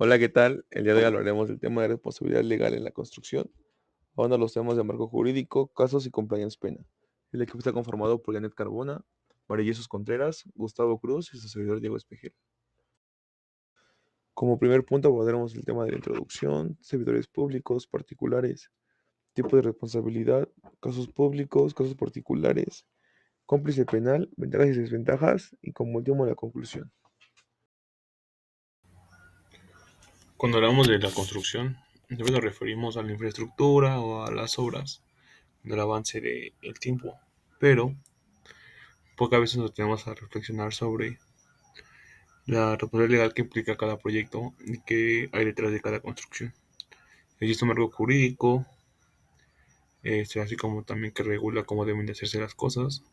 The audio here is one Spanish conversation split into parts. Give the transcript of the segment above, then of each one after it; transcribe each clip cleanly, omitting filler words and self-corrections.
Hola, ¿qué tal? El día de hoy hablaremos del tema de responsabilidad legal en la construcción, ahora los temas de marco jurídico, casos y compliance pena. El equipo está conformado por Janet Carbona, María Jesús Contreras, Gustavo Cruz y su servidor Diego Espejel. Como primer punto abordaremos el tema de la introducción, servidores públicos, particulares, tipo de responsabilidad, casos públicos, casos particulares, cómplice penal, ventajas y desventajas y como último la conclusión. Cuando hablamos de la construcción, siempre nos referimos a la infraestructura o a las obras del avance del tiempo, pero pocas veces nos tenemos a reflexionar sobre la responsabilidad legal que implica cada proyecto y qué hay detrás de cada construcción. Existe un marco jurídico, así como también que regula cómo deben de hacerse las cosas,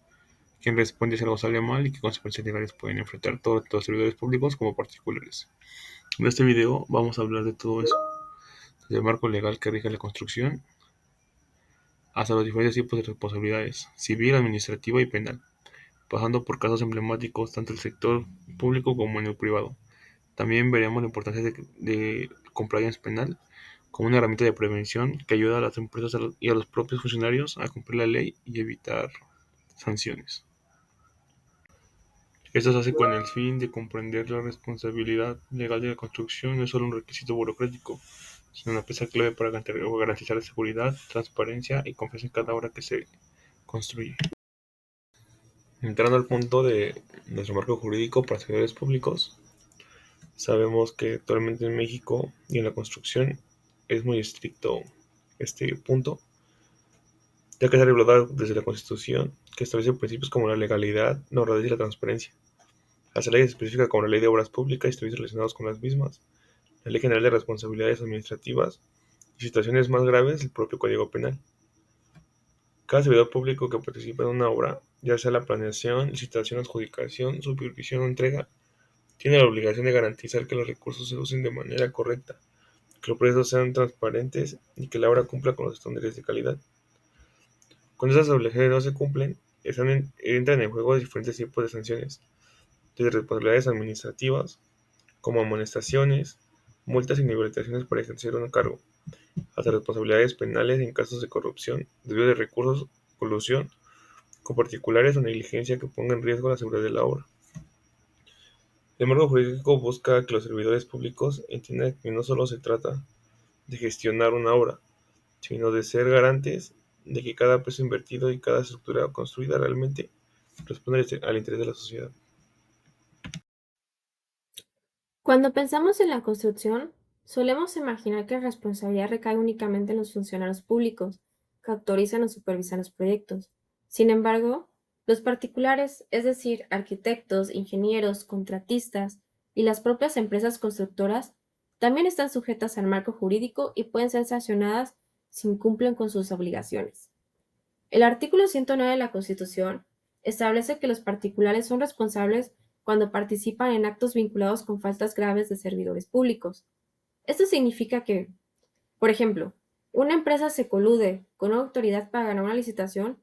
quién responde si algo sale mal y qué consecuencias legales pueden enfrentar todos los servidores públicos como particulares. En este video vamos a hablar de todo eso, desde el marco legal que rige la construcción hasta los diferentes tipos de responsabilidades, civil, administrativa y penal, pasando por casos emblemáticos tanto en el sector público como en el privado. También veremos la importancia de compliance penal como una herramienta de prevención que ayuda a las empresas y a los propios funcionarios a cumplir la ley y evitar sanciones. Esto se hace con el fin de comprender la responsabilidad legal de la construcción no es solo un requisito burocrático, sino una pieza clave para garantizar la seguridad, transparencia y confianza en cada obra que se construye. Entrando al punto de nuestro marco jurídico para servidores públicos, sabemos que actualmente en México y en la construcción es muy estricto este punto, ya que se ha regulado desde la Constitución, que establece principios como la legalidad, la honradez y la transparencia. Hace leyes específicas como la Ley de Obras Públicas y servicios relacionados con las mismas, la Ley General de Responsabilidades Administrativas y situaciones más graves, el propio Código Penal. Cada servidor público que participa en una obra, ya sea la planeación, licitación, adjudicación, supervisión o entrega, tiene la obligación de garantizar que los recursos se usen de manera correcta, que los procesos sean transparentes y que la obra cumpla con los estándares de calidad. Cuando esas obligaciones no se cumplen, entran en juego diferentes tipos de sanciones, desde responsabilidades administrativas, como amonestaciones, multas y inhabilitaciones para ejercer un cargo, hasta responsabilidades penales en casos de corrupción, desvío de recursos, colusión con particulares o negligencia que ponga en riesgo la seguridad de la obra. El marco jurídico busca que los servidores públicos entiendan que no solo se trata de gestionar una obra, sino de ser garantes de que cada peso invertido y cada estructura construida realmente responde al interés de la sociedad. Cuando pensamos en la construcción, solemos imaginar que la responsabilidad recae únicamente en los funcionarios públicos, que autorizan o supervisan los proyectos. Sin embargo, los particulares, es decir, arquitectos, ingenieros, contratistas y las propias empresas constructoras, también están sujetas al marco jurídico y pueden ser sancionadas si incumplen con sus obligaciones. El artículo 109 de la Constitución establece que los particulares son responsables cuando participan en actos vinculados con faltas graves de servidores públicos. Esto significa que, por ejemplo, una empresa se colude con una autoridad para ganar una licitación,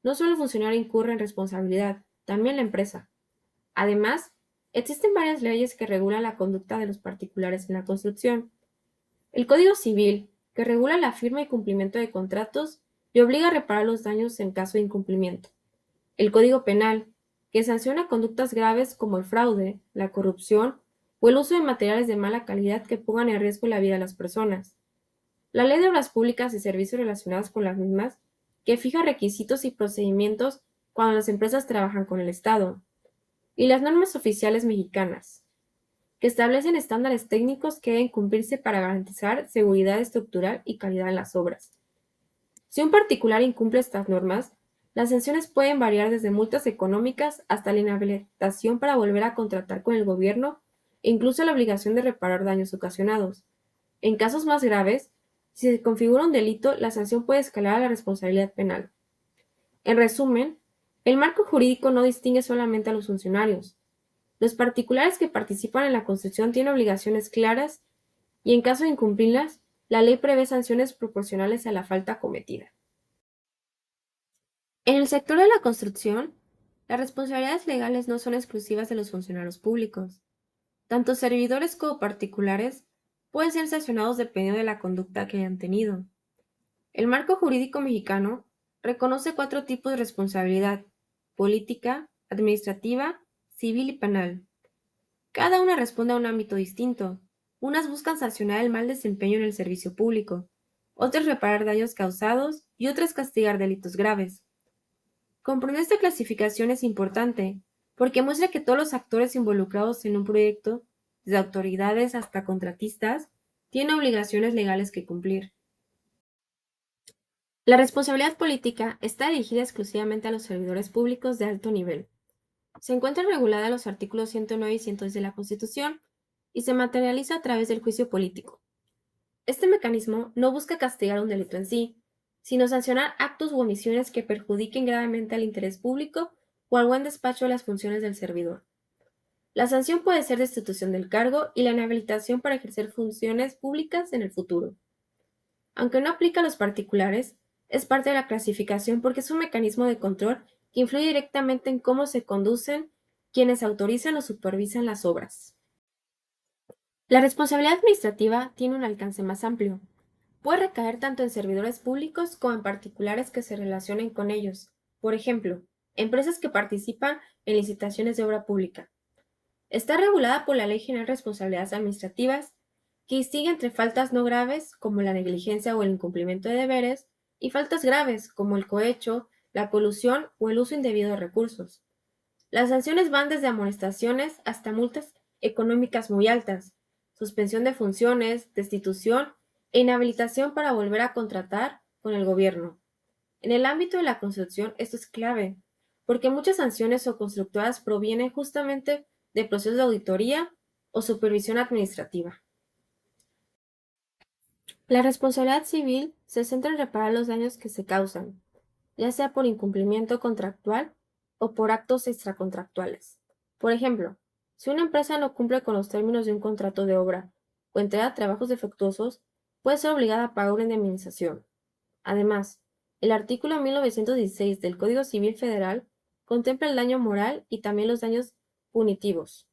no solo el funcionario incurre en responsabilidad, también la empresa. Además, existen varias leyes que regulan la conducta de los particulares en la construcción. El Código Civil, que regula la firma y cumplimiento de contratos y obliga a reparar los daños en caso de incumplimiento. El Código Penal, que sanciona conductas graves como el fraude, la corrupción o el uso de materiales de mala calidad que pongan en riesgo la vida de las personas. La Ley de Obras Públicas y Servicios relacionados con las mismas, que fija requisitos y procedimientos cuando las empresas trabajan con el Estado. Y las normas oficiales mexicanas, que establecen estándares técnicos que deben cumplirse para garantizar seguridad estructural y calidad en las obras. Si un particular incumple estas normas, las sanciones pueden variar desde multas económicas hasta la inhabilitación para volver a contratar con el gobierno e incluso la obligación de reparar daños ocasionados. En casos más graves, si se configura un delito, la sanción puede escalar a la responsabilidad penal. En resumen, el marco jurídico no distingue solamente a los funcionarios. Los particulares que participan en la construcción tienen obligaciones claras y, en caso de incumplirlas, la ley prevé sanciones proporcionales a la falta cometida. En el sector de la construcción, las responsabilidades legales no son exclusivas de los funcionarios públicos. Tanto servidores como particulares pueden ser sancionados dependiendo de la conducta que hayan tenido. El marco jurídico mexicano reconoce 4 tipos de responsabilidad: política, administrativa, civil y penal. Cada una responde a un ámbito distinto. Unas buscan sancionar el mal desempeño en el servicio público, otras reparar daños causados y otras castigar delitos graves. Comprender esta clasificación es importante, porque muestra que todos los actores involucrados en un proyecto, desde autoridades hasta contratistas, tienen obligaciones legales que cumplir. La responsabilidad política está dirigida exclusivamente a los servidores públicos de alto nivel. Se encuentra regulada en los artículos 109 y 110 de la Constitución y se materializa a través del juicio político. Este mecanismo no busca castigar un delito en sí, sino sancionar actos u omisiones que perjudiquen gravemente al interés público o al buen despacho de las funciones del servidor. La sanción puede ser destitución del cargo y la inhabilitación para ejercer funciones públicas en el futuro. Aunque no aplica a los particulares, es parte de la clasificación porque es un mecanismo de control que influye directamente en cómo se conducen quienes autorizan o supervisan las obras. La responsabilidad administrativa tiene un alcance más amplio. Puede recaer tanto en servidores públicos como en particulares que se relacionen con ellos. Por ejemplo, empresas que participan en licitaciones de obra pública. Está regulada por la Ley General de Responsabilidades Administrativas, que distingue entre faltas no graves, como la negligencia o el incumplimiento de deberes, y faltas graves, como el cohecho, la colusión o el uso indebido de recursos. Las sanciones van desde amonestaciones hasta multas económicas muy altas, suspensión de funciones, destitución e inhabilitación para volver a contratar con el gobierno. En el ámbito de la construcción esto es clave, porque muchas sanciones o constructoras provienen justamente de procesos de auditoría o supervisión administrativa. La responsabilidad civil se centra en reparar los daños que se causan, ya sea por incumplimiento contractual o por actos extracontractuales. Por ejemplo, si una empresa no cumple con los términos de un contrato de obra o entrega trabajos defectuosos, puede ser obligada a pagar una indemnización. Además, el artículo 1916 del Código Civil Federal contempla el daño moral y también los daños punitivos,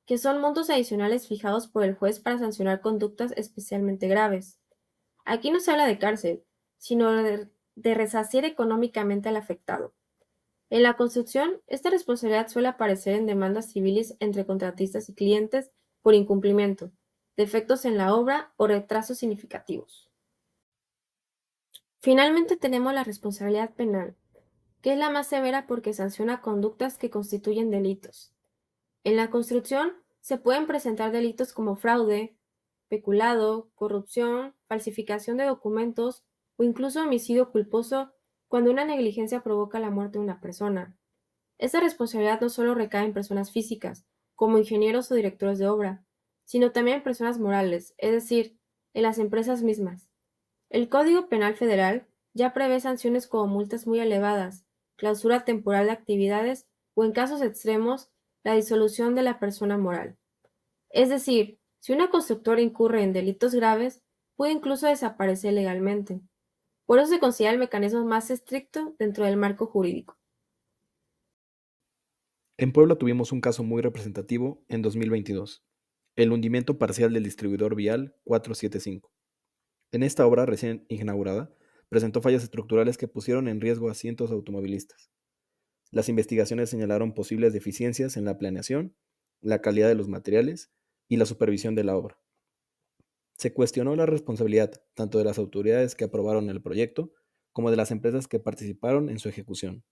que son montos adicionales fijados por el juez para sancionar conductas especialmente graves. Aquí no se habla de cárcel, sino de resarcir económicamente al afectado. En la construcción, esta responsabilidad suele aparecer en demandas civiles entre contratistas y clientes por incumplimiento, defectos en la obra o retrasos significativos. Finalmente tenemos la responsabilidad penal, que es la más severa porque sanciona conductas que constituyen delitos. En la construcción se pueden presentar delitos como fraude, peculado, corrupción, falsificación de documentos o incluso homicidio culposo cuando una negligencia provoca la muerte de una persona. Esta responsabilidad no solo recae en personas físicas, como ingenieros o directores de obra, sino también en personas morales, es decir, en las empresas mismas. El Código Penal Federal ya prevé sanciones como multas muy elevadas, clausura temporal de actividades o, en casos extremos, la disolución de la persona moral. Es decir, si una constructora incurre en delitos graves, puede incluso desaparecer legalmente. Por eso se considera el mecanismo más estricto dentro del marco jurídico. En Puebla tuvimos un caso muy representativo en 2022, el hundimiento parcial del distribuidor vial 475. En esta obra recién inaugurada, presentó fallas estructurales que pusieron en riesgo a cientos de automovilistas. Las investigaciones señalaron posibles deficiencias en la planeación, la calidad de los materiales y la supervisión de la obra. Se cuestionó la responsabilidad tanto de las autoridades que aprobaron el proyecto como de las empresas que participaron en su ejecución.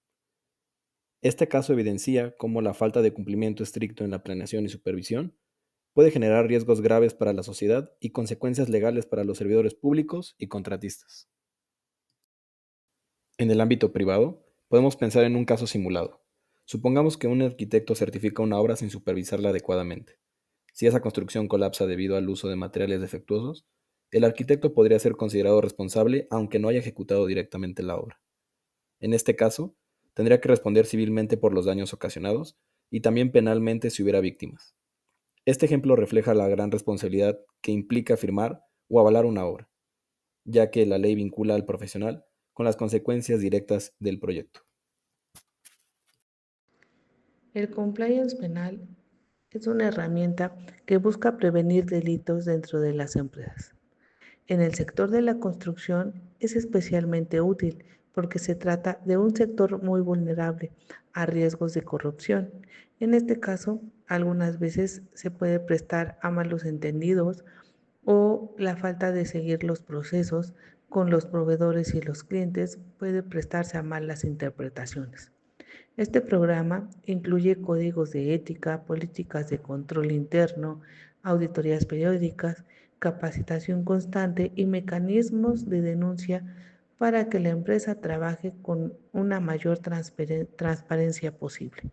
Este caso evidencia cómo la falta de cumplimiento estricto en la planeación y supervisión puede generar riesgos graves para la sociedad y consecuencias legales para los servidores públicos y contratistas. En el ámbito privado, podemos pensar en un caso simulado. Supongamos que un arquitecto certifica una obra sin supervisarla adecuadamente. Si esa construcción colapsa debido al uso de materiales defectuosos, el arquitecto podría ser considerado responsable aunque no haya ejecutado directamente la obra. En este caso, tendría que responder civilmente por los daños ocasionados y también penalmente si hubiera víctimas. Este ejemplo refleja la gran responsabilidad que implica firmar o avalar una obra, ya que la ley vincula al profesional con las consecuencias directas del proyecto. El compliance penal es una herramienta que busca prevenir delitos dentro de las empresas. En el sector de la construcción es especialmente útil porque se trata de un sector muy vulnerable a riesgos de corrupción. En este caso, algunas veces se puede prestar a malos entendidos o la falta de seguir los procesos con los proveedores y los clientes puede prestarse a malas interpretaciones. Este programa incluye códigos de ética, políticas de control interno, auditorías periódicas, capacitación constante y mecanismos de denuncia para que la empresa trabaje con una mayor transparencia posible.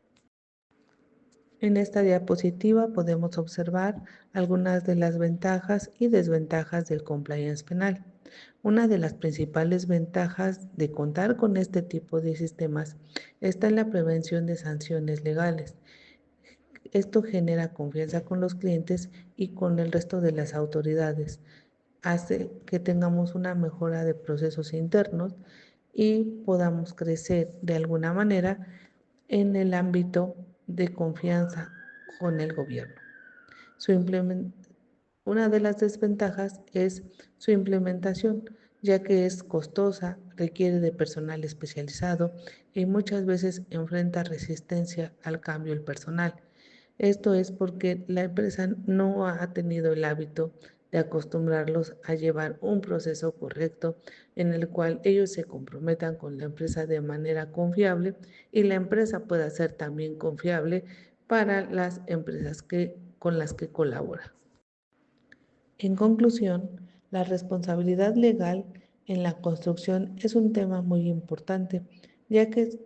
En esta diapositiva podemos observar algunas de las ventajas y desventajas del compliance penal. Una de las principales ventajas de contar con este tipo de sistemas está en la prevención de sanciones legales. Esto genera confianza con los clientes y con el resto de las autoridades. Hace que tengamos una mejora de procesos internos y podamos crecer de alguna manera en el ámbito de confianza con el gobierno. Una de las desventajas es su implementación, ya que es costosa, requiere de personal especializado y muchas veces enfrenta resistencia al cambio del personal. Esto es porque la empresa no ha tenido el hábito de acostumbrarlos a llevar un proceso correcto en el cual ellos se comprometan con la empresa de manera confiable y la empresa pueda ser también confiable para las empresas con las que colabora. En conclusión, la responsabilidad legal en la construcción es un tema muy importante, ya que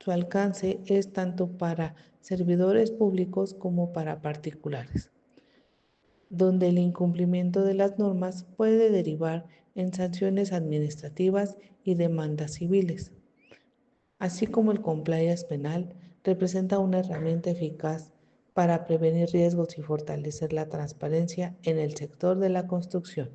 su alcance es tanto para servidores públicos como para particulares, donde el incumplimiento de las normas puede derivar en sanciones administrativas y demandas civiles. Así como el compliance penal representa una herramienta eficaz para prevenir riesgos y fortalecer la transparencia en el sector de la construcción.